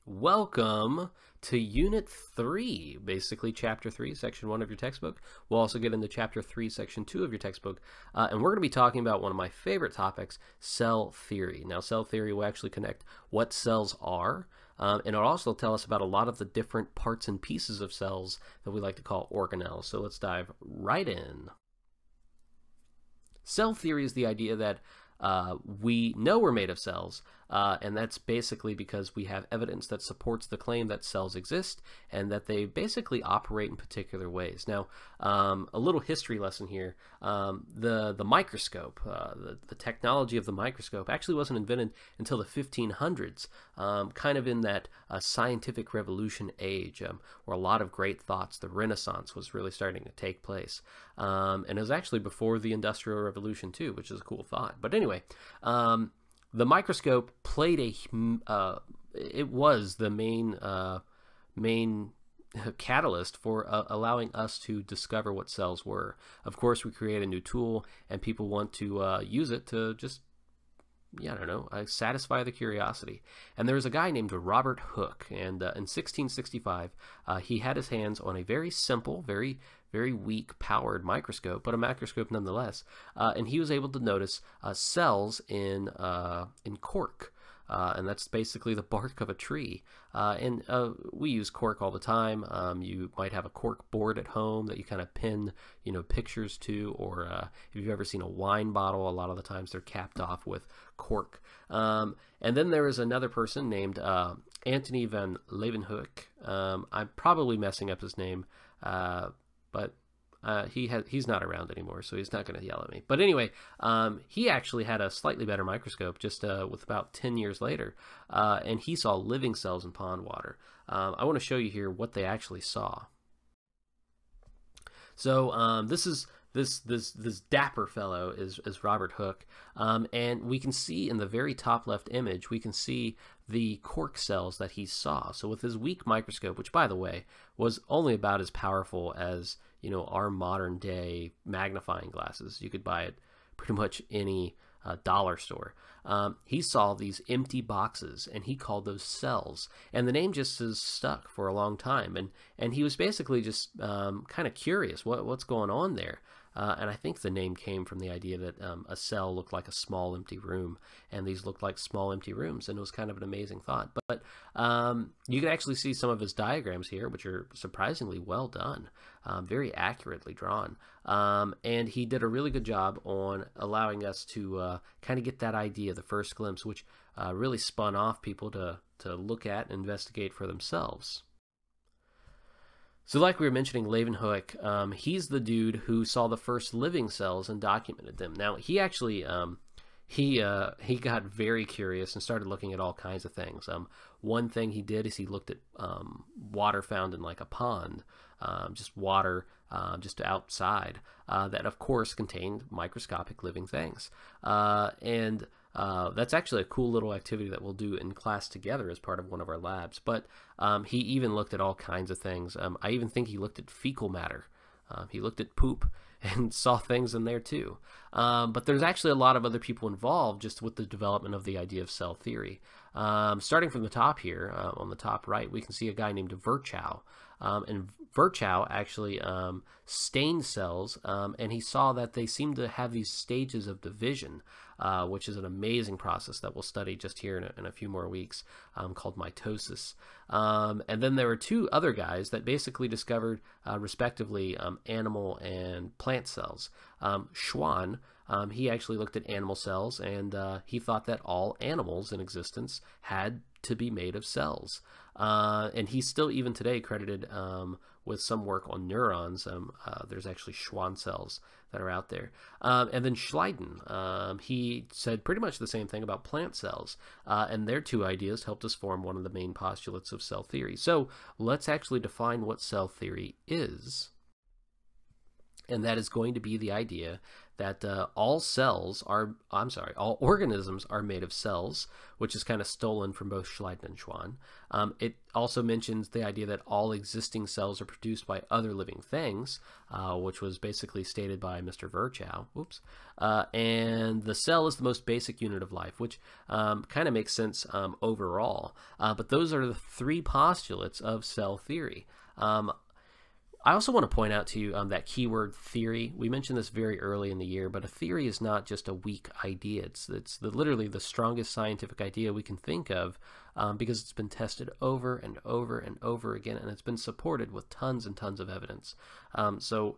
Welcome to Unit 3, basically Chapter 3, Section 1 of your textbook. We'll also get into Chapter 3, Section 2 of your textbook, and we're going to be talking about one of my favorite topics, cell theory. Now, cell theory will actually connect what cells are, and it'll also tell us about a lot of the different parts and pieces of cells that we like to call organelles. So let's dive right in. Cell theory is the idea that we know we're made of cells, and that's basically because we have evidence that supports the claim that cells exist and that they basically operate in particular ways. Now, a little history lesson here. The microscope, the technology of the microscope actually wasn't invented until the 1500s, kind of in that scientific revolution age, where a lot of great thoughts, the Renaissance, was really starting to take place. And it was actually before the Industrial Revolution too, which is a cool thought. But anyway, the microscope played it was the main catalyst for allowing us to discover what cells were. Of course, we create a new tool, and people want to use it to just, I don't know, satisfy the curiosity. And there was a guy named Robert Hooke, and in 1665, he had his hands on a very simple, very weak powered microscope, but a microscope nonetheless, and he was able to notice cells in cork. And that's basically the bark of a tree. And we use cork all the time. You might have a cork board at home that you kind of pin, pictures to, or if you've ever seen a wine bottle, a lot of the times they're capped off with cork. And then there is another person named Antony van Leeuwenhoek. I'm probably messing up his name, but he's not around anymore, so he's not going to yell at me. But anyway, he actually had a slightly better microscope just with about 10 years later, and he saw living cells in pond water. I want to show you here what they actually saw. So this dapper fellow is Robert Hooke, and we can see in the very top left image, we can see the cork cells that he saw. So with his weak microscope, which by the way was only about as powerful as our modern day magnifying glasses, you could buy it pretty much any dollar store. He saw these empty boxes, and he called those cells, and the name just is stuck for a long time. And he was basically just kind of curious what's going on there. And I think the name came from the idea that a cell looked like a small empty room, and these looked like small empty rooms, and it was kind of an amazing thought. But you can actually see some of his diagrams here, which are surprisingly well done, very accurately drawn. And he did a really good job on allowing us to kind of get that idea, the first glimpse, which really spun off people to look at and investigate for themselves. So like we were mentioning, Leeuwenhoek, he's the dude who saw the first living cells and documented them. Now, he actually, he got very curious and started looking at all kinds of things. One thing he did is he looked at water found in like a pond, just water just outside, that of course contained microscopic living things. And that's actually a cool little activity that we'll do in class together as part of one of our labs. But he even looked at all kinds of things. I even think he looked at fecal matter. He looked at poop and saw things in there too. But there's actually a lot of other people involved just with the development of the idea of cell theory. Starting from the top here, on the top right, we can see a guy named Virchow. And Virchow actually stained cells, and he saw that they seem to have these stages of division, which is an amazing process that we'll study just here in a few more weeks, called mitosis. And then there were two other guys that basically discovered, respectively, animal and plant cells. Schwann, he actually looked at animal cells, and he thought that all animals in existence had to be made of cells. And he's still even today credited with some work on neurons. There's actually Schwann cells that are out there. And then Schleiden, he said pretty much the same thing about plant cells. And their two ideas helped us form one of the main postulates of cell theory. So let's actually define what cell theory is. And that is going to be the idea that all organisms are made of cells, which is kind of stolen from both Schleiden and Schwann. It also mentions the idea that all existing cells are produced by other living things, which was basically stated by Mr. Virchow. Oops. And the cell is the most basic unit of life, which kind of makes sense overall. But those are the three postulates of cell theory. I also want to point out to you that keyword theory. We mentioned this very early in the year, but a theory is not just a weak idea. It's literally the strongest scientific idea we can think of because it's been tested over and over and over again, and it's been supported with tons and tons of evidence. So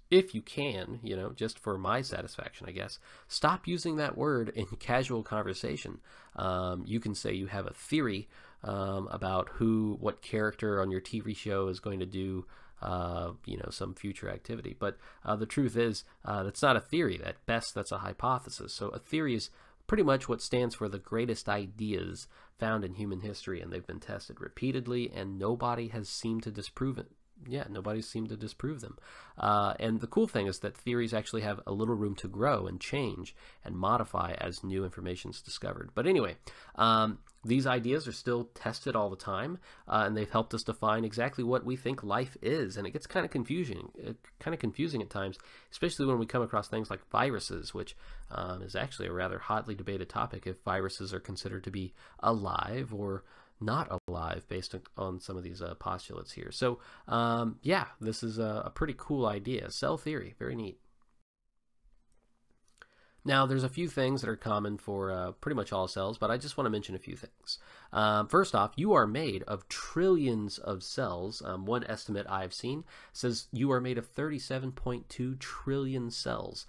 if you can, just for my satisfaction, I guess, stop using that word in casual conversation. You can say you have a theory about what character on your TV show is going to do, some future activity. But the truth is, that's not a theory. At best, that's a hypothesis. So a theory is pretty much what stands for the greatest ideas found in human history, and they've been tested repeatedly, and nobody has seemed to disprove it. Yeah, nobody's seemed to disprove them. And the cool thing is that theories actually have a little room to grow and change and modify as new information is discovered. But anyway, these ideas are still tested all the time, and they've helped us define exactly what we think life is. And it gets kind of confusing at times, especially when we come across things like viruses, which is actually a rather hotly debated topic, if viruses are considered to be alive or not alive based on some of these postulates here. So yeah, this is a pretty cool idea. Cell theory, very neat. Now, there's a few things that are common for pretty much all cells, but I just want to mention a few things. First off, you are made of trillions of cells. One estimate I've seen says you are made of 37.2 trillion cells.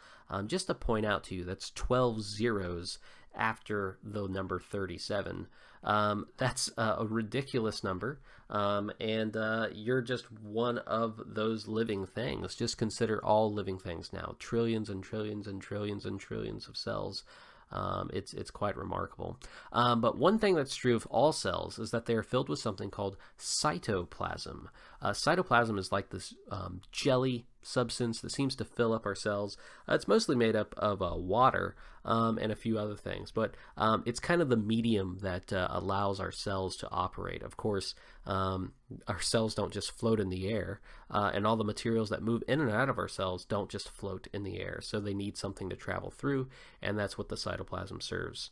Just to point out to you, that's 12 zeros after the number 37. That's a ridiculous number, and you're just one of those living things. Just consider all living things now, trillions and trillions and trillions and trillions of cells. It's quite remarkable. But one thing that's true of all cells is that they are filled with something called cytoplasm. Cytoplasm is like this jelly substance that seems to fill up our cells. It's mostly made up of water and a few other things, but it's kind of the medium that allows our cells to operate. Of course, our cells don't just float in the air, and all the materials that move in and out of our cells don't just float in the air, so they need something to travel through, and that's what the cytoplasm serves.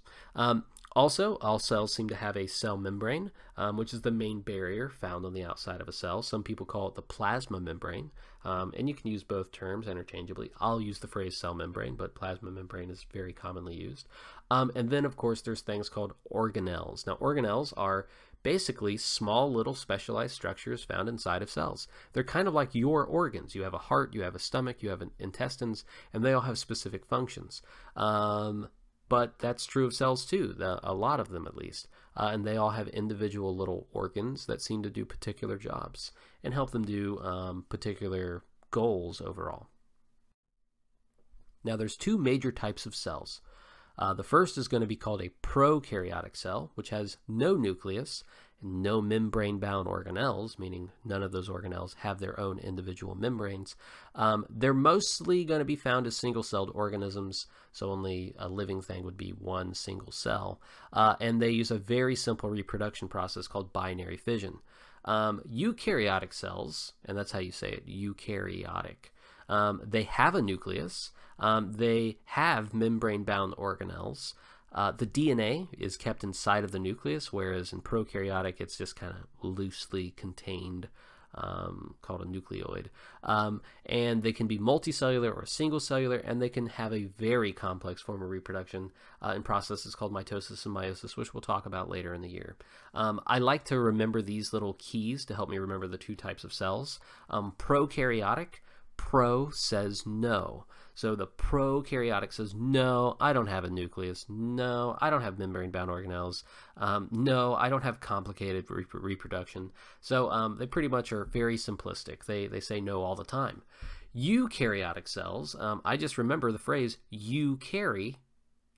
Also, all cells seem to have a cell membrane, which is the main barrier found on the outside of a cell. Some people call it the plasma membrane, and you can use both terms interchangeably. I'll use the phrase cell membrane, but plasma membrane is very commonly used. And then, of course, there's things called organelles. Now, organelles are basically small little specialized structures found inside of cells. They're kind of like your organs. You have a heart, you have a stomach, you have intestines, and they all have specific functions. But that's true of cells too, a lot of them at least. And they all have individual little organs that seem to do particular jobs and help them do particular goals overall. Now there's two major types of cells. The first is going to be called a prokaryotic cell, which has no nucleus, no membrane-bound organelles, meaning none of those organelles have their own individual membranes. They're mostly going to be found as single-celled organisms, so only a living thing would be one single cell. And they use a very simple reproduction process called binary fission. Eukaryotic cells, and that's how you say it, eukaryotic, they have a nucleus. They have membrane-bound organelles. The DNA is kept inside of the nucleus, whereas in prokaryotic it's just kind of loosely contained, called a nucleoid. And they can be multicellular or single cellular, and they can have a very complex form of reproduction in processes called mitosis and meiosis, which we'll talk about later in the year. I like to remember these little keys to help me remember the two types of cells. Prokaryotic, pro says no. So the prokaryotic says, no, I don't have a nucleus. No, I don't have membrane-bound organelles. No, I don't have complicated reproduction. So they pretty much are very simplistic. They say no all the time. Eukaryotic cells, I just remember the phrase, you carry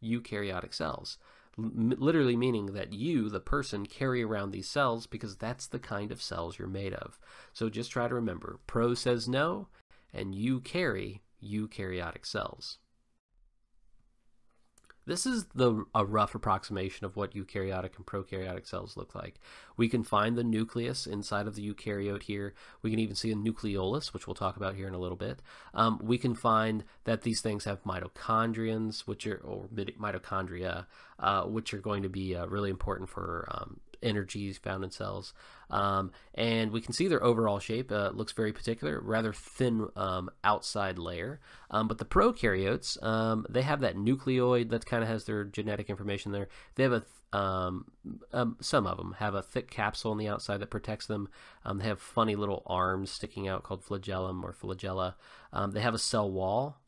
eukaryotic cells. Literally meaning that you, the person, carry around these cells because that's the kind of cells you're made of. So just try to remember, pro says no, and you carry eukaryotic cells. This is a rough approximation of what eukaryotic and prokaryotic cells look like. We can find the nucleus inside of the eukaryote here. We can even see a nucleolus, which we'll talk about here in a little bit. We can find that these things have mitochondrions, or mitochondria, which are going to be really important for energy found in cells. And we can see their overall shape looks very particular, rather thin outside layer. But the prokaryotes, they have that nucleoid that kind of has their genetic information there. They have some of them have a thick capsule on the outside that protects them. They have funny little arms sticking out called flagellum or flagella. They have a cell wall.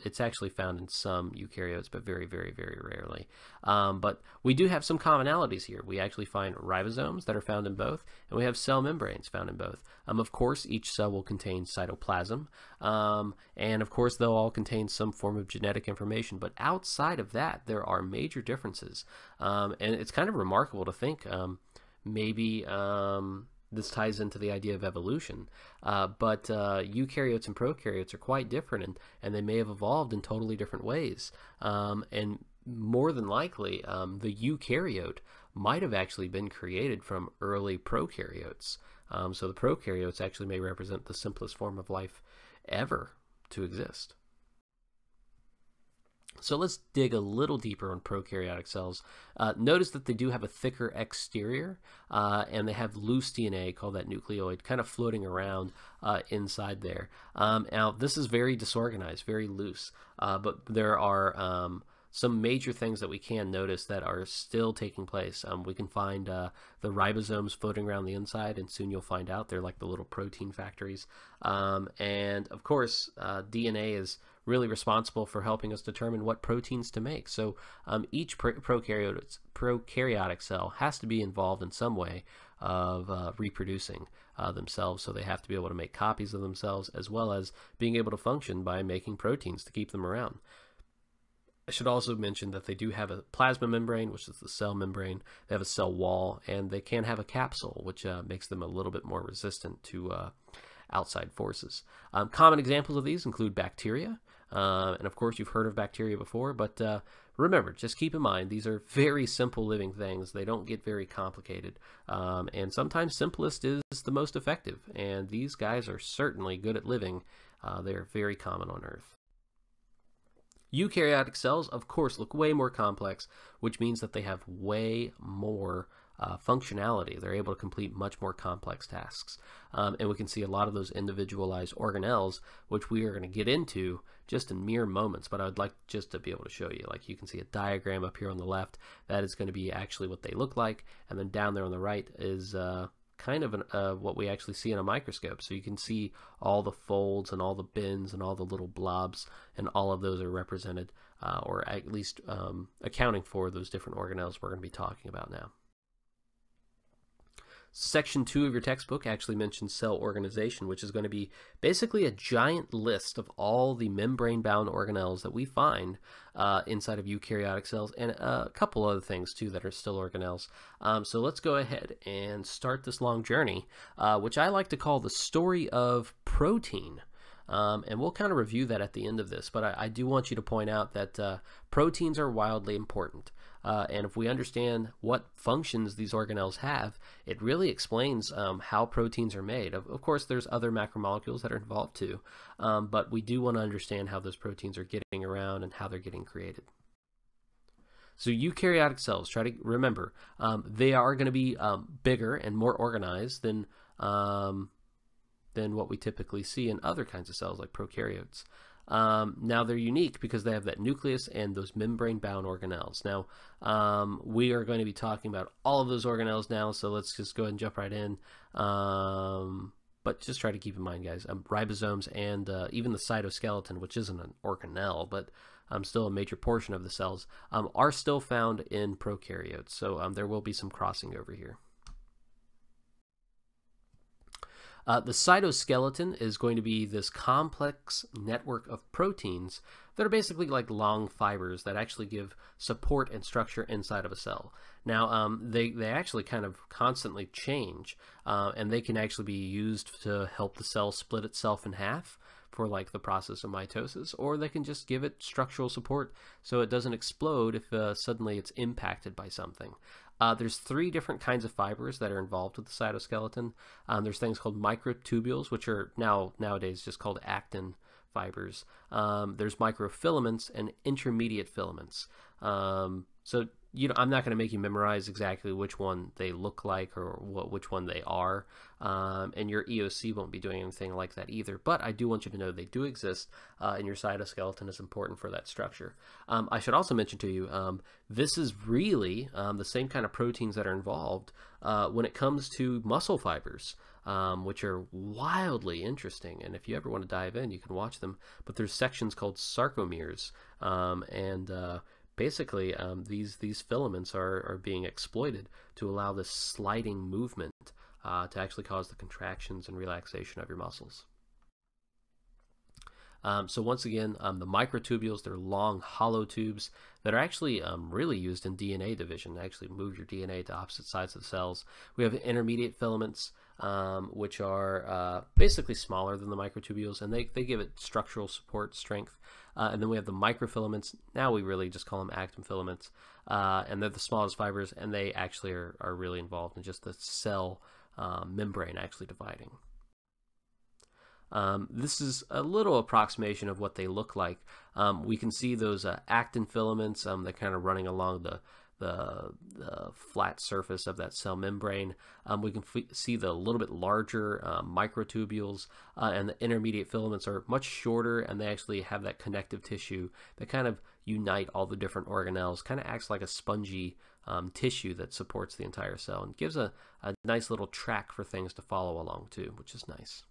It's actually found in some eukaryotes, but very, very, very rarely. But we do have some commonalities here. We actually find ribosomes that are found in both, and we have cell membranes found in both. Of course, each cell will contain cytoplasm, and of course, they'll all contain some form of genetic information. But outside of that, there are major differences, and it's kind of remarkable to think maybe this ties into the idea of evolution, but eukaryotes and prokaryotes are quite different, and they may have evolved in totally different ways. And more than likely, the eukaryote might have actually been created from early prokaryotes. So the prokaryotes actually may represent the simplest form of life ever to exist. So let's dig a little deeper on prokaryotic cells. Notice that they do have a thicker exterior, and they have loose DNA called that nucleoid kind of floating around inside there. Now, this is very disorganized, very loose, but there are some major things that we can notice that are still taking place. We can find the ribosomes floating around the inside, and soon you'll find out they're like the little protein factories. And of course, DNA is really responsible for helping us determine what proteins to make. So each prokaryotic cell has to be involved in some way of reproducing themselves, so they have to be able to make copies of themselves, as well as being able to function by making proteins to keep them around. I should also mention that they do have a plasma membrane, which is the cell membrane. They have a cell wall, and they can have a capsule, which makes them a little bit more resistant to outside forces. Common examples of these include bacteria, and of course you've heard of bacteria before, but remember, just keep in mind, these are very simple living things. They don't get very complicated, and sometimes simplest is the most effective, and these guys are certainly good at living. They're very common on Earth. Eukaryotic cells, of course, look way more complex, which means that they have way more functionality. They're able to complete much more complex tasks. And we can see a lot of those individualized organelles, which we are going to get into just in mere moments, but I would like just to be able to show you. Like, you can see a diagram up here on the left. That is going to be actually what they look like, and then down there on the right is kind of what we actually see in a microscope. So you can see all the folds and all the bins and all the little blobs, and all of those are represented, or at least accounting for those different organelles we're going to be talking about now. Section 2 of your textbook actually mentions cell organization, which is going to be basically a giant list of all the membrane-bound organelles that we find inside of eukaryotic cells, and a couple other things too that are still organelles. So let's go ahead and start this long journey, which I like to call the story of protein. And we'll kind of review that at the end of this, but I do want you to point out that proteins are wildly important. And if we understand what functions these organelles have, it really explains how proteins are made. Of course, there's other macromolecules that are involved too, but we do want to understand how those proteins are getting around and how they're getting created. So eukaryotic cells, try to remember, they are going to be bigger and more organized than what we typically see in other kinds of cells like prokaryotes. Now they're unique because they have that nucleus and those membrane-bound organelles. Now we are going to be talking about all of those organelles now, so let's just go ahead and jump right in. But just try to keep in mind, guys, ribosomes and even the cytoskeleton, which isn't an organelle, but still a major portion of the cells, are still found in prokaryotes. So there will be some crossing over here. The cytoskeleton is going to be this complex network of proteins that are basically like long fibers that actually give support and structure inside of a cell. Now, they actually kind of constantly change, and they can actually be used to help the cell split itself in half, for like the process of mitosis, or they can just give it structural support so it doesn't explode if suddenly it's impacted by something. There's 3 different kinds of fibers that are involved with the cytoskeleton. There's things called microtubules, which are nowadays just called actin fibers. There's microfilaments and intermediate filaments. So I'm not going to make you memorize exactly which one they look like or which one they are, and your EOC won't be doing anything like that either. But I do want you to know they do exist, and your cytoskeleton is important for that structure. I should also mention to you, this is really the same kind of proteins that are involved when it comes to muscle fibers, which are wildly interesting. And if you ever want to dive in, you can watch them. But there's sections called sarcomeres, basically, these filaments are being exploited to allow this sliding movement to actually cause the contractions and relaxation of your muscles. So once again, the microtubules, they're long, hollow tubes that are actually really used in DNA division, to actually move your DNA to opposite sides of the cells. We have intermediate filaments, which are basically smaller than the microtubules, and they give it structural support, strength. And then we have the microfilaments. Now we really just call them actin filaments, and they're the smallest fibers, and they actually are really involved in just the cell membrane actually dividing. This is a little approximation of what they look like. We can see those actin filaments. They're kind of running along the flat surface of that cell membrane. We can see the little bit larger microtubules, and the intermediate filaments are much shorter, and they actually have that connective tissue that kind of unite all the different organelles, kind of acts like a spongy tissue that supports the entire cell and gives a nice little track for things to follow along too, which is nice.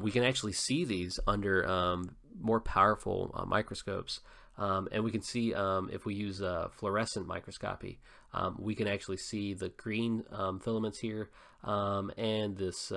We can actually see these under more powerful microscopes, and we can see if we use fluorescent microscopy, we can actually see the green filaments here, and these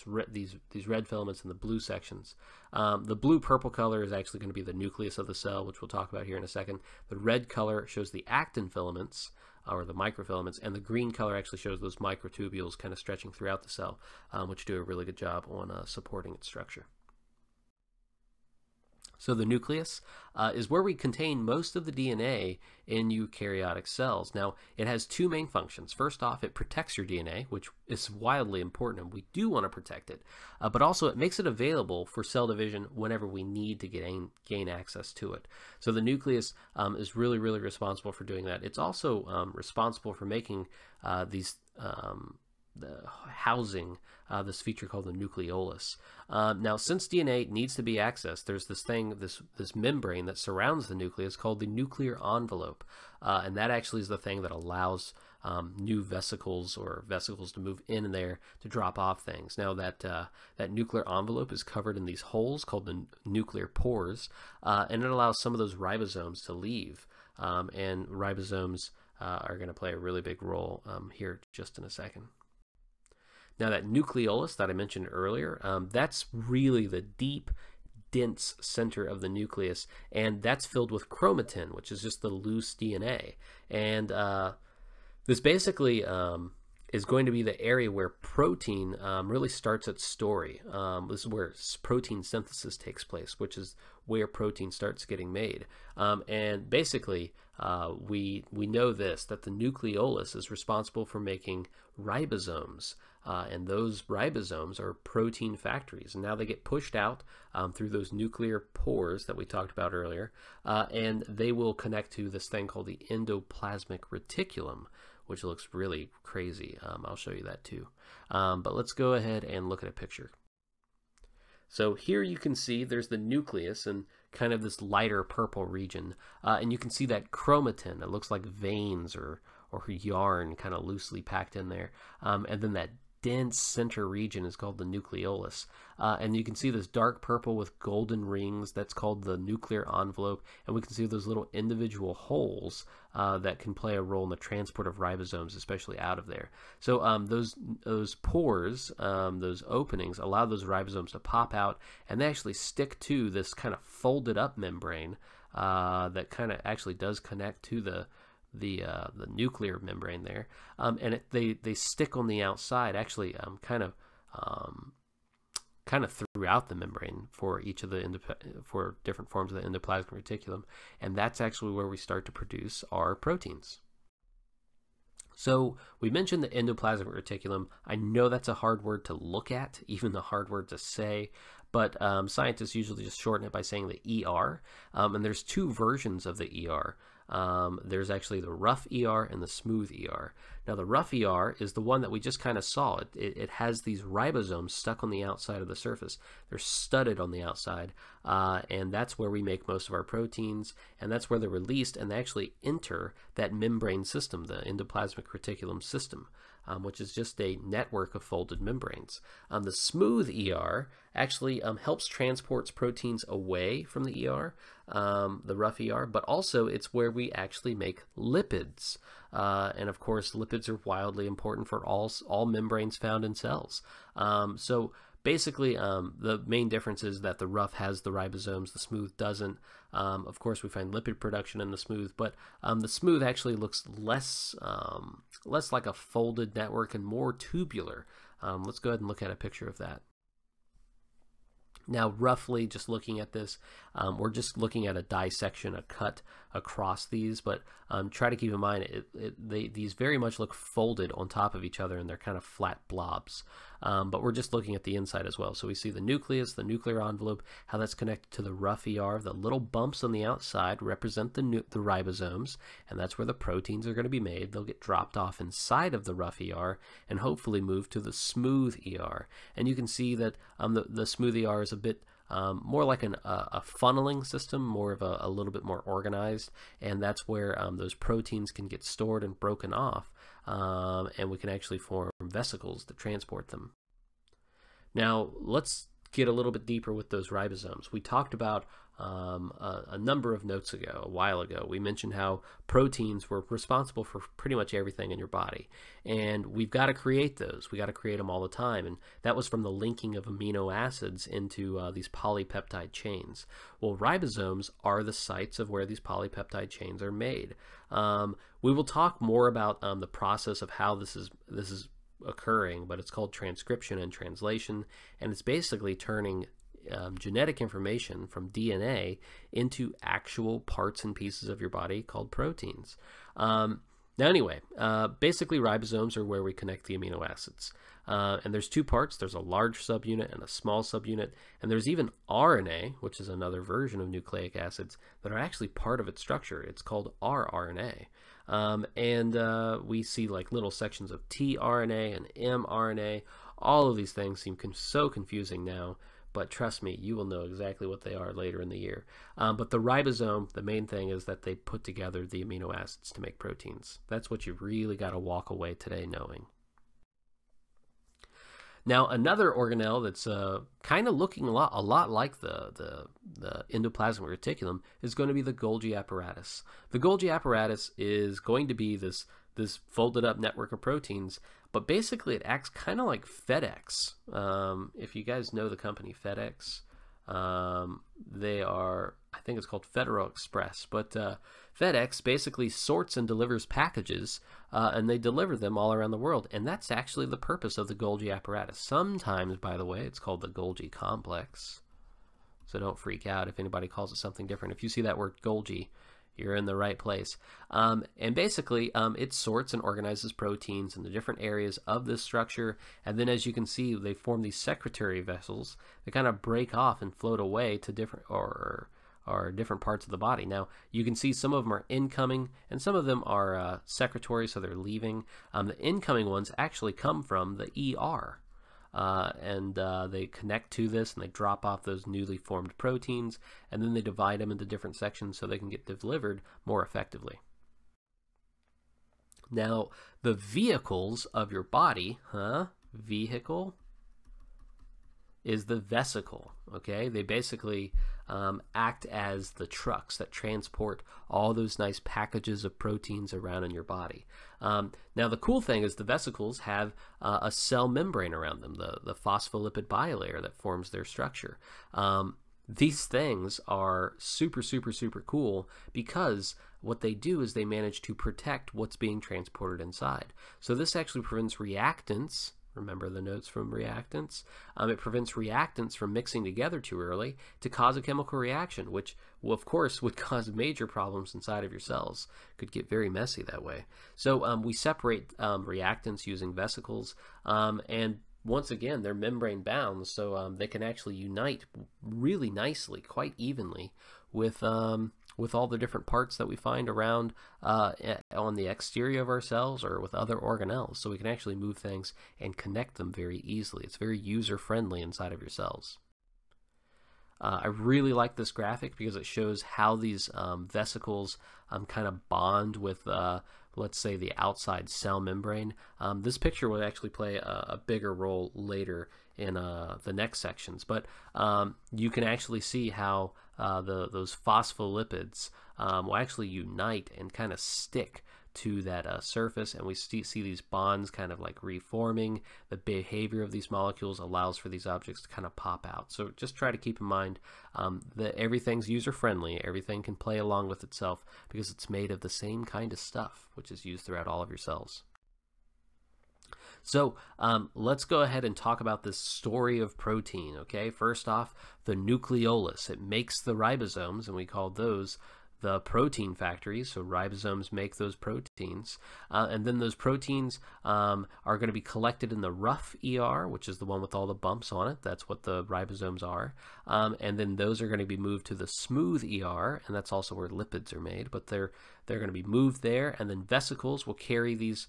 red filaments in the blue sections. The blue-purple color is actually going to be the nucleus of the cell, which we'll talk about here in a second. The red color shows the actin filaments, or the microfilaments, and the green color actually shows those microtubules kind of stretching throughout the cell, which do a really good job on supporting its structure. So the nucleus is where we contain most of the DNA in eukaryotic cells. Now, it has 2 main functions. First off, it protects your DNA, which is wildly important, and we do want to protect it. But also, it makes it available for cell division whenever we need to gain access to it. So the nucleus is really, really responsible for doing that. It's also responsible for making the housing this feature called the nucleolus. Now, since DNA needs to be accessed, there's this membrane that surrounds the nucleus called the nuclear envelope, and that actually is the thing that allows new vesicles to move in there to drop off things. Now that nuclear envelope is covered in these holes called the nuclear pores, and it allows some of those ribosomes to leave, and ribosomes are going to play a really big role here just in a second. Now that nucleolus that I mentioned earlier, that's really the deep, dense center of the nucleus, and that's filled with chromatin, which is just the loose DNA. And this basically is going to be the area where protein really starts its story. This is where protein synthesis takes place, which is where protein starts getting made. And basically, we know this, that the nucleolus is responsible for making ribosomes. And those ribosomes are protein factories, and now they get pushed out through those nuclear pores that we talked about earlier, and they will connect to this thing called the endoplasmic reticulum, which looks really crazy. I'll show you that too. But let's go ahead and look at a picture. So here you can see there's the nucleus and kind of this lighter purple region, and you can see that chromatin. It looks like veins or yarn kind of loosely packed in there, and then that dense center region is called the nucleolus, and you can see this dark purple with golden rings, that's called the nuclear envelope, and we can see those little individual holes that can play a role in the transport of ribosomes, especially out of there. So those pores, those openings, allow those ribosomes to pop out, and they actually stick to this kind of folded up membrane that kind of actually does connect to the nuclear membrane there, and they stick on the outside, actually kind kind of throughout the membrane for each of the for different forms of the endoplasmic reticulum, and that's actually where we start to produce our proteins. So we mentioned the endoplasmic reticulum. I know that's a hard word to look at, even a hard word to say, but scientists usually just shorten it by saying the ER, and there's two versions of the ER. There's actually the rough ER and the smooth ER. Now the rough ER is the one that we just kind of saw. It has these ribosomes stuck on the outside of the surface. They're studded on the outside, and that's where we make most of our proteins, and that's where they're released, and they actually enter that membrane system, the endoplasmic reticulum system, which is just a network of folded membranes. The smooth ER actually helps transport proteins away from the ER, the rough ER, but also it's where we actually make lipids. And of course, lipids are wildly important for all membranes found in cells. So basically, the main difference is that the rough has the ribosomes, the smooth doesn't. Of course, we find lipid production in the smooth, but the smooth actually looks less like a folded network and more tubular. Let's go ahead and look at a picture of that. Now, roughly, just looking at this, we're just looking at a dissection, a cut across these, but try to keep in mind these very much look folded on top of each other, and they're kind of flat blobs. But we're just looking at the inside as well. So we see the nucleus, the nuclear envelope, how that's connected to the rough ER. The little bumps on the outside represent the ribosomes, and that's where the proteins are going to be made. They'll get dropped off inside of the rough ER and hopefully move to the smooth ER. And you can see that the smooth ER is a bit more like a funneling system, more of a little bit more organized, and that's where those proteins can get stored and broken off, and we can actually form vesicles to transport them. Now, let's get a little bit deeper with those ribosomes. We talked about a number of notes ago, a while ago, we mentioned how proteins were responsible for pretty much everything in your body. And we've got to create those. We got to create them all the time. And that was from the linking of amino acids into these polypeptide chains. Well, ribosomes are the sites of where these polypeptide chains are made. We will talk more about the process of how this is occurring, but it's called transcription and translation. And it's basically turning genetic information from DNA into actual parts and pieces of your body called proteins. Now anyway, basically ribosomes are where we connect the amino acids. And there's two parts. There's a large subunit and a small subunit. And there's even RNA, which is another version of nucleic acids, that are actually part of its structure. It's called rRNA. And we see like little sections of tRNA and mRNA. All of these things seem so confusing now. But trust me, you will know exactly what they are later in the year. But the ribosome, the main thing is that they put together the amino acids to make proteins. That's what you really got to walk away today knowing. Now, another organelle that's kind of looking a lot like the endoplasmic reticulum is going to be the Golgi apparatus. The Golgi apparatus is going to be this folded up network of proteins, but basically it acts kind of like FedEx. If you guys know the company FedEx, they are, I think it's called Federal Express, but FedEx basically sorts and delivers packages, and they deliver them all around the world, and that's actually the purpose of the Golgi apparatus. Sometimes, by the way, it's called the Golgi complex, so don't freak out if anybody calls it something different. If you see that word Golgi, you're in the right place. And basically, it sorts and organizes proteins in the different areas of this structure. And then, as you can see, they form these secretory vessels that kind of break off and float away to different different parts of the body. Now, you can see some of them are incoming and some of them are secretory, so they're leaving. The incoming ones actually come from the ER. And they connect to this and they drop off those newly formed proteins, and then they divide them into different sections so they can get delivered more effectively. Now, the vehicles of your body, vehicle, is the vesicle, okay? They basically act as the trucks that transport all those nice packages of proteins around in your body. Now, the cool thing is the vesicles have a cell membrane around them, the phospholipid bilayer that forms their structure. These things are super, super, super cool because what they do is they manage to protect what's being transported inside. So this actually prevents reactants Remember the notes from reactants? It prevents reactants from mixing together too early to cause a chemical reaction, which, well, of course, would cause major problems inside of your cells. Could get very messy that way. So we separate reactants using vesicles, and once again, they're membrane bound, so they can actually unite really nicely, quite evenly, with all the different parts that we find around on the exterior of our cells or with other organelles. So we can actually move things and connect them very easily. It's very user-friendly inside of your cells. I really like this graphic because it shows how these vesicles kind of bond with, let's say, the outside cell membrane. This picture will actually play a bigger role later in the next sections, but you can actually see how those phospholipids will actually unite and kind of stick to that surface, and we see these bonds kind of like reforming. The behavior of these molecules allows for these objects to kind of pop out. So just try to keep in mind that everything's user-friendly. Everything can play along with itself because it's made of the same kind of stuff, which is used throughout all of your cells. So let's go ahead and talk about this story of protein. Okay, first off, the nucleolus. It makes the ribosomes, and we call those the protein factories. So ribosomes make those proteins, and then those proteins are going to be collected in the rough ER, which is the one with all the bumps on it. That's what the ribosomes are, and then those are going to be moved to the smooth ER, and that's also where lipids are made. But they're going to be moved there, and then vesicles will carry these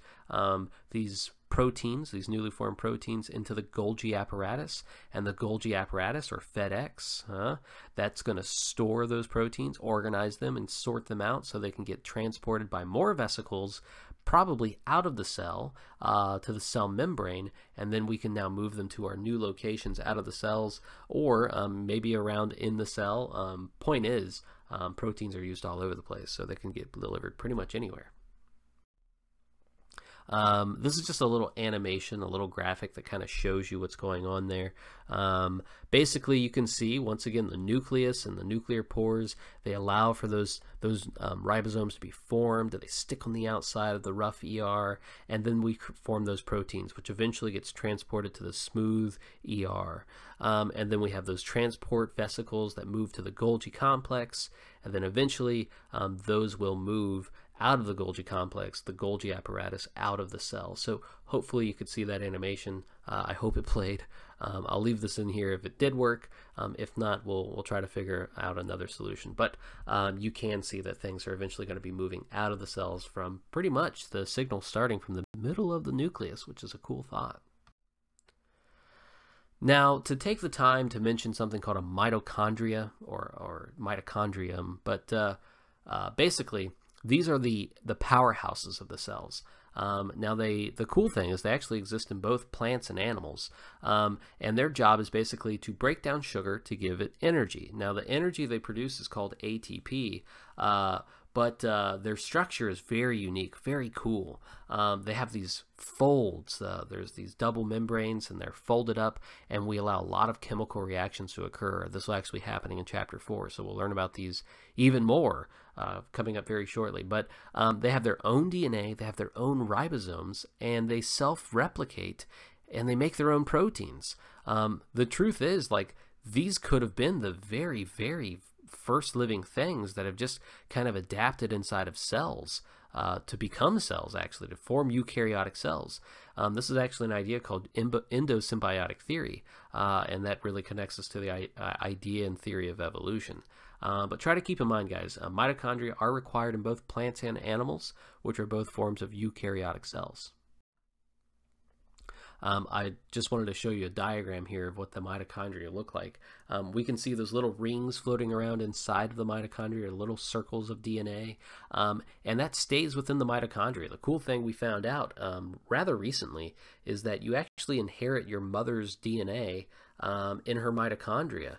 proteins, these newly formed proteins, into the Golgi apparatus, and the Golgi apparatus, or FedEx, that's going to store those proteins, organize them, and sort them out so they can get transported by more vesicles, probably out of the cell to the cell membrane, and then we can now move them to our new locations out of the cells, or maybe around in the cell. Point is, proteins are used all over the place, so they can get delivered pretty much anywhere. This is just a little animation, a little graphic that kind of shows you what's going on there. Basically, you can see, once again, the nucleus and the nuclear pores. They allow for those ribosomes to be formed. They stick on the outside of the rough ER, and then we form those proteins, which eventually gets transported to the smooth ER. And then we have those transport vesicles that move to the Golgi complex, and then eventually those will move out of the Golgi complex, the Golgi apparatus, out of the cell. So hopefully you could see that animation. I hope it played. I'll leave this in here if it did work. If not, we'll try to figure out another solution. But you can see that things are eventually going to be moving out of the cells from pretty much the signal starting from the middle of the nucleus, which is a cool thought. Now, to take the time to mention something called a mitochondria or mitochondrium, but basically, these are the powerhouses of the cells. Now, the cool thing is they actually exist in both plants and animals, and their job is basically to break down sugar to give it energy. Now, the energy they produce is called ATP, but their structure is very unique, very cool. They have these folds. There's these double membranes, and they're folded up, and we allow a lot of chemical reactions to occur. This will actually be happening in Chapter 4, so we'll learn about these even more coming up very shortly. But they have their own DNA, they have their own ribosomes, and they self-replicate, and they make their own proteins. The truth is, like, these could have been the very, very first living things that have just kind of adapted inside of cells to become cells, actually, to form eukaryotic cells. This is actually an idea called endosymbiotic theory, and that really connects us to the idea and theory of evolution. But try to keep in mind, guys, mitochondria are required in both plants and animals, which are both forms of eukaryotic cells. I just wanted to show you a diagram here of what the mitochondria look like. We can see those little rings floating around inside of the mitochondria, little circles of DNA, and that stays within the mitochondria. The cool thing we found out rather recently is that you actually inherit your mother's DNA in her mitochondria.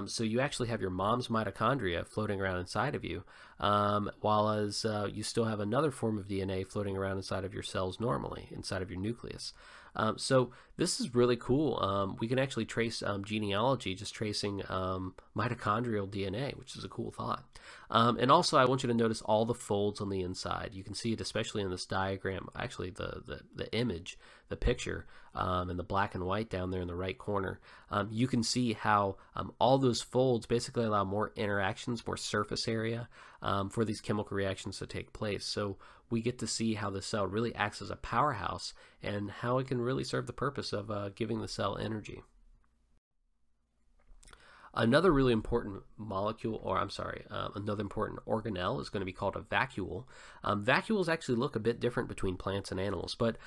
So you actually have your mom's mitochondria floating around inside of you, while as you still have another form of DNA floating around inside of your cells normally, inside of your nucleus. So this is really cool. We can actually trace genealogy just tracing mitochondrial DNA, which is a cool thought. And also, I want you to notice all the folds on the inside. You can see it especially in this diagram, actually the image, the picture, in the black and white down there in the right corner. You can see how all those folds basically allow more interactions, more surface area for these chemical reactions to take place. So we get to see how the cell really acts as a powerhouse and how it can really serve the purpose of giving the cell energy. Another really important molecule, or I'm sorry, another important organelle is going to be called a vacuole. Vacuoles actually look a bit different between plants and animals, but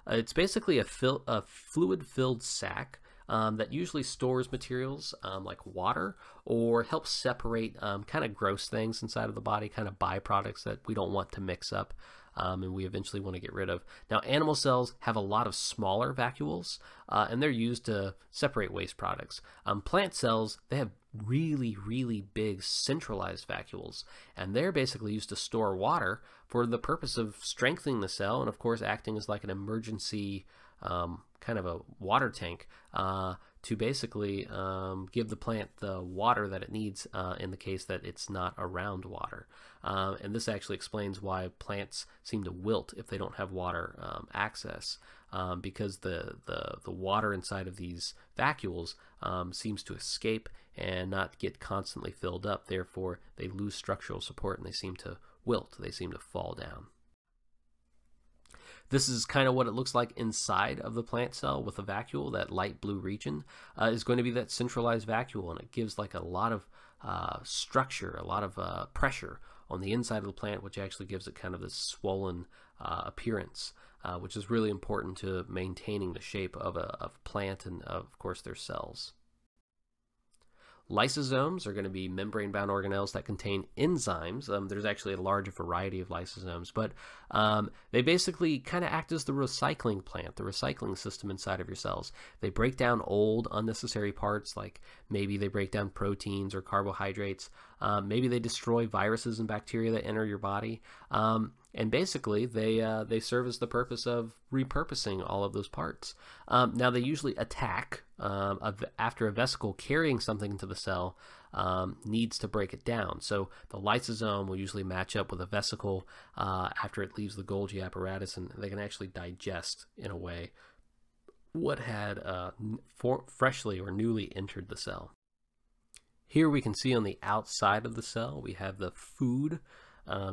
it's basically a fluid-filled sac that usually stores materials like water, or helps separate kind of gross things inside of the body, kind of byproducts that we don't want to mix up. And we eventually want to get rid of. Now, animal cells have a lot of smaller vacuoles, and they're used to separate waste products. Plant cells, they have really, really big centralized vacuoles, and they're basically used to store water for the purpose of strengthening the cell, and of course acting as like an emergency kind of a water tank to basically give the plant the water that it needs in the case that it's not around water. And this actually explains why plants seem to wilt if they don't have water access, because the water inside of these vacuoles seems to escape and not get constantly filled up. Therefore, they lose structural support and they seem to wilt. They seem to fall down. This is kind of what it looks like inside of the plant cell with a vacuole. That light blue region is going to be that centralized vacuole, and it gives like a lot of structure, a lot of pressure on the inside of the plant, which actually gives it kind of this swollen appearance, which is really important to maintaining the shape of a plant and, of course, their cells. Lysosomes are going to be membrane-bound organelles that contain enzymes. There's actually a large variety of lysosomes, but they basically kind of act as the recycling plant, the recycling system inside of your cells. They break down old, unnecessary parts, like maybe they break down proteins or carbohydrates. Maybe they destroy viruses and bacteria that enter your body. And basically, they serve as the purpose of repurposing all of those parts. Now, they usually attack after a vesicle carrying something into the cell needs to break it down. So the lysosome will usually match up with a vesicle after it leaves the Golgi apparatus, and they can actually digest, in a way, what had freshly or newly entered the cell. Here we can see on the outside of the cell, we have the food.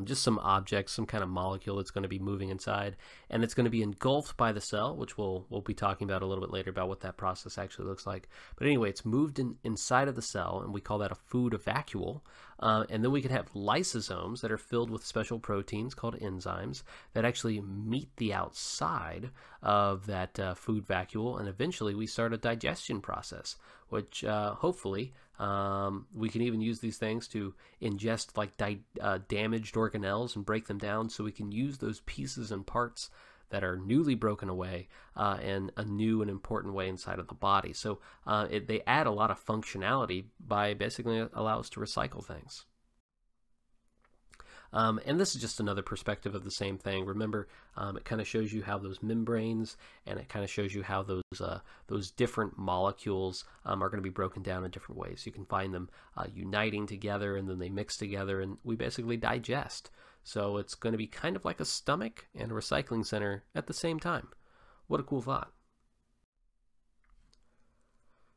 Just some object, some kind of molecule that's going to be moving inside, and it's going to be engulfed by the cell, which we'll be talking about a little bit later about what that process actually looks like. But anyway, it's moved inside of the cell, and we call that a food vacuole. And then we can have lysosomes that are filled with special proteins called enzymes that actually meet the outside of that food vacuole, and eventually we start a digestion process, which hopefully we can even use these things to ingest like damaged organelles and break them down, so we can use those pieces and parts that are newly broken away in a new and important way inside of the body. So they add a lot of functionality by basically allow us to recycle things. And this is just another perspective of the same thing. Remember, it kind of shows you how those membranes, and it kind of shows you how those different molecules are going to be broken down in different ways. You can find them uniting together, and then they mix together, and we basically digest. So it's going to be kind of like a stomach and a recycling center at the same time. What a cool thought.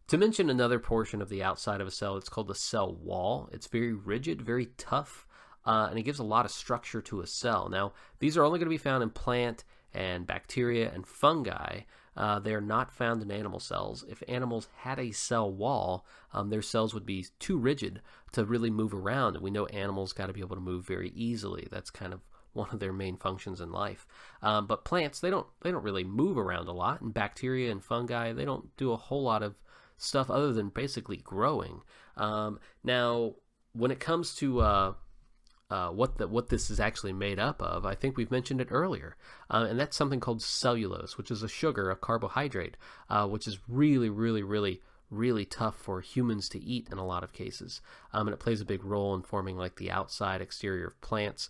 To mention another portion of the outside of a cell, it's called the cell wall. It's very rigid, very tough, and it gives a lot of structure to a cell. Now, these are only going to be found in plant and bacteria and fungi. They are not found in animal cells. If animals had a cell wall, their cells would be too rigid to really move around. And we know animals got to be able to move very easily. That's kind of one of their main functions in life. But plants, they don't really move around a lot. And bacteria and fungi, they don't do a whole lot of stuff other than basically growing. Now, when it comes to what this is actually made up of, I think we've mentioned it earlier, and that's something called cellulose, which is a sugar, a carbohydrate, which is really, really, really really tough for humans to eat in a lot of cases. And it plays a big role in forming like the outside exterior of plants.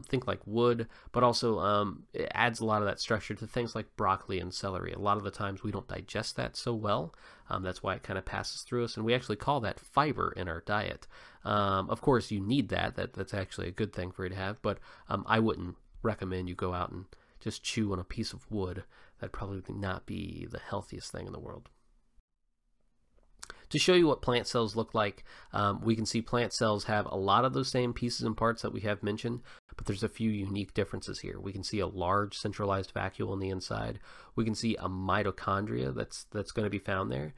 Think like wood, but also it adds a lot of that structure to things like broccoli and celery. A lot of the times we don't digest that so well. That's why it kind of passes through us, and we actually call that fiber in our diet. Of course, you need that's actually a good thing for you to have, but I wouldn't recommend you go out and just chew on a piece of wood. That'd probably not be the healthiest thing in the world. To show you what plant cells look like, we can see plant cells have a lot of those same pieces and parts that we have mentioned, but there's a few unique differences here. We can see a large centralized vacuole on the inside. We can see a mitochondria that's going to be found there.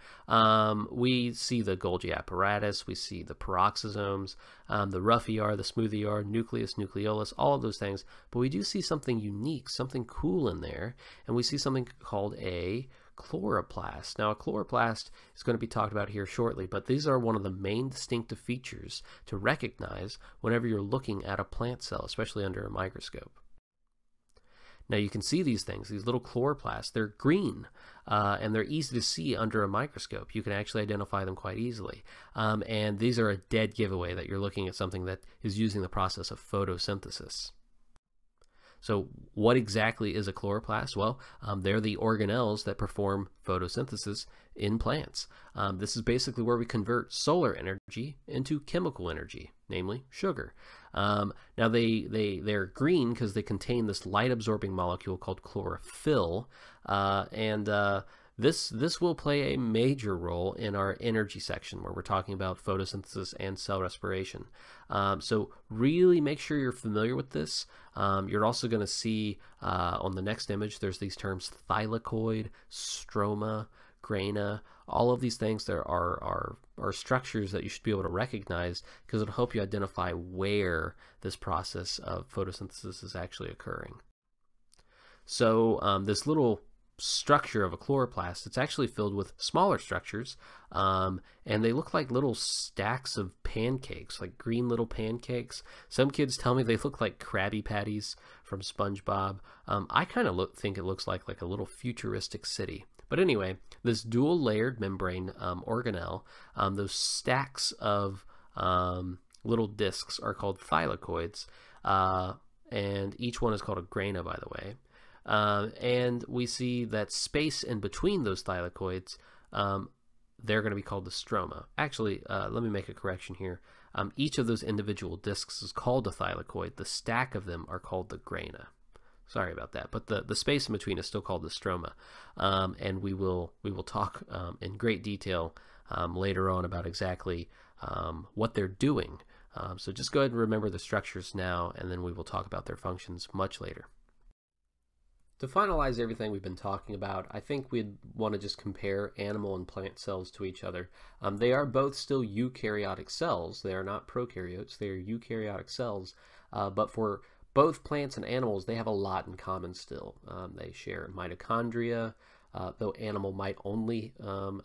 We see the Golgi apparatus. We see the peroxisomes, the rough ER, the smooth ER, nucleus, nucleolus, all of those things. But we do see something unique, something cool in there, and we see something called a chloroplast. Now, a chloroplast is going to be talked about here shortly, but these are one of the main distinctive features to recognize whenever you're looking at a plant cell, especially under a microscope. Now, you can see these things, these little chloroplasts. They're green, and they're easy to see under a microscope. You can actually identify them quite easily. And these are a dead giveaway that you're looking at something that is using the process of photosynthesis. So what exactly is a chloroplast? Well, they're the organelles that perform photosynthesis in plants. This is basically where we convert solar energy into chemical energy, namely sugar. Now they're green because they contain this light-absorbing molecule called chlorophyll, This will play a major role in our energy section where we're talking about photosynthesis and cell respiration. So really make sure you're familiar with this. You're also going to see on the next image, there's these terms thylakoid, stroma, grana. All of these things there are structures that you should be able to recognize because it'll help you identify where this process of photosynthesis is actually occurring. So this little structure of a chloroplast, it's actually filled with smaller structures, and they look like little stacks of pancakes, like green little pancakes. Some kids tell me they look like Krabby Patties from SpongeBob. I kind of think it looks like a little futuristic city. But anyway, this dual layered membrane organelle, those stacks of little discs are called thylakoids, and each one is called a grana, by the way. And we see that space in between those thylakoids, they're going to be called the stroma. Actually, let me make a correction here. Each of those individual discs is called a thylakoid. The stack of them are called the grana. Sorry about that, but the space in between is still called the stroma. And we will talk in great detail later on about exactly what they're doing. So just go ahead and remember the structures now, and then we will talk about their functions much later. To finalize everything we've been talking about, I think we'd want to just compare animal and plant cells to each other. They are both still eukaryotic cells. They are not prokaryotes. They are eukaryotic cells. But for both plants and animals, they have a lot in common still. They share mitochondria, though animal might only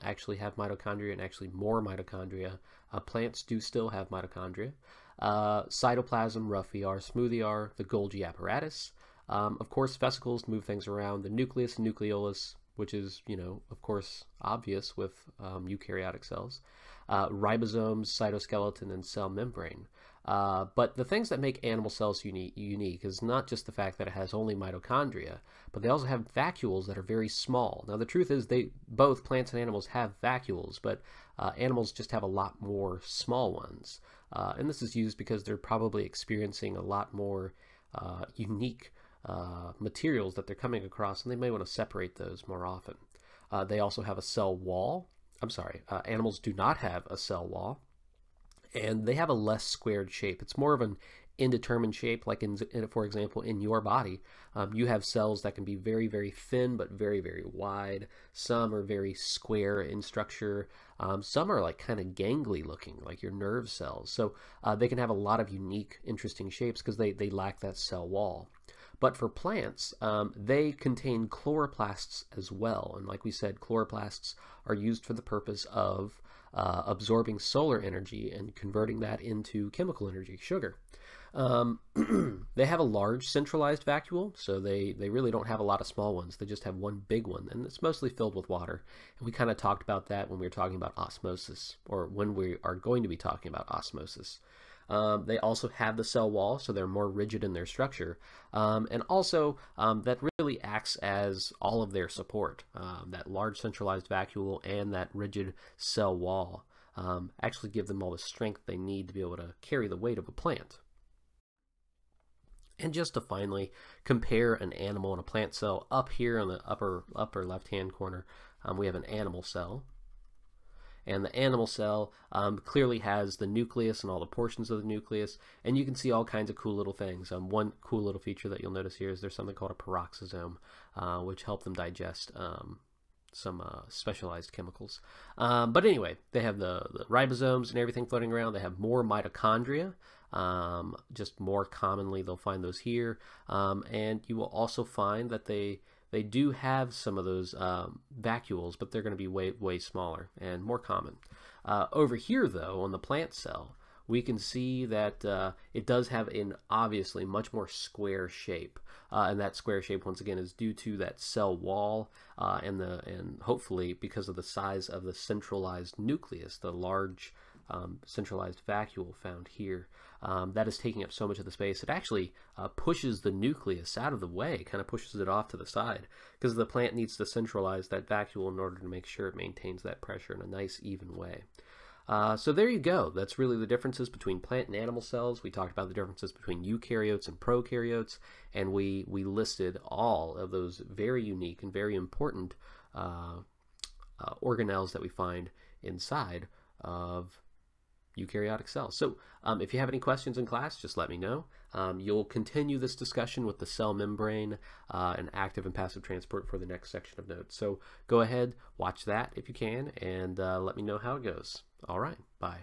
actually have mitochondria and actually more mitochondria. Plants do still have mitochondria. Cytoplasm, rough ER, smooth ER, the Golgi apparatus. Of course, vesicles move things around. The nucleus and nucleolus, which is, of course, obvious with eukaryotic cells. Ribosomes, cytoskeleton, and cell membrane. But the things that make animal cells unique is not just the fact that it has only mitochondria, but they also have vacuoles that are very small. Now, the truth is both plants and animals have vacuoles, but animals just have a lot more small ones. And this is used because they're probably experiencing a lot more unique materials that they're coming across, and they may want to separate those more often. They also have a cell wall. I'm sorry, animals do not have a cell wall, and they have a less squared shape. It's more of an indeterminate shape, like for example, in your body, you have cells that can be very, very thin, but very, very wide. Some are very square in structure. Some are like kind of gangly looking, like your nerve cells. So they can have a lot of unique, interesting shapes because they lack that cell wall. But for plants, they contain chloroplasts as well. And like we said, chloroplasts are used for the purpose of absorbing solar energy and converting that into chemical energy, sugar. Um, they have a large centralized vacuole, so they really don't have a lot of small ones. They just have one big one, and it's mostly filled with water. And we kind of talked about that when we were talking about osmosis, or when we are going to be talking about osmosis. They also have the cell wall, so they're more rigid in their structure. And also, that really acts as all of their support. That large centralized vacuole and that rigid cell wall actually give them all the strength they need to be able to carry the weight of a plant. And just to finally compare an animal and a plant cell, up here on the upper left-hand corner, we have an animal cell. And the animal cell clearly has the nucleus and all the portions of the nucleus, and you can see all kinds of cool little things. One cool little feature that you'll notice here is there's something called a peroxisome, which help them digest some specialized chemicals. But anyway, they have the ribosomes and everything floating around. They have more mitochondria. Just more commonly, they'll find those here. And you will also find that they do have some of those vacuoles, but they're going to be way smaller and more common. Over here, though, on the plant cell, we can see that it does have an obviously much more square shape. And that square shape, once again, is due to that cell wall and hopefully because of the size of the centralized nucleus, the large centralized vacuole found here. That is taking up so much of the space. It actually pushes the nucleus out of the way, kind of pushes it off to the side, because the plant needs to centralize that vacuole in order to make sure it maintains that pressure in a nice, even way. So there you go. That's really the differences between plant and animal cells. We talked about the differences between eukaryotes and prokaryotes, and we listed all of those very unique and very important organelles that we find inside of eukaryotic cells. So if you have any questions in class, just let me know. You'll continue this discussion with the cell membrane and active and passive transport for the next section of notes. So go ahead, watch that if you can, and let me know how it goes. All right, bye.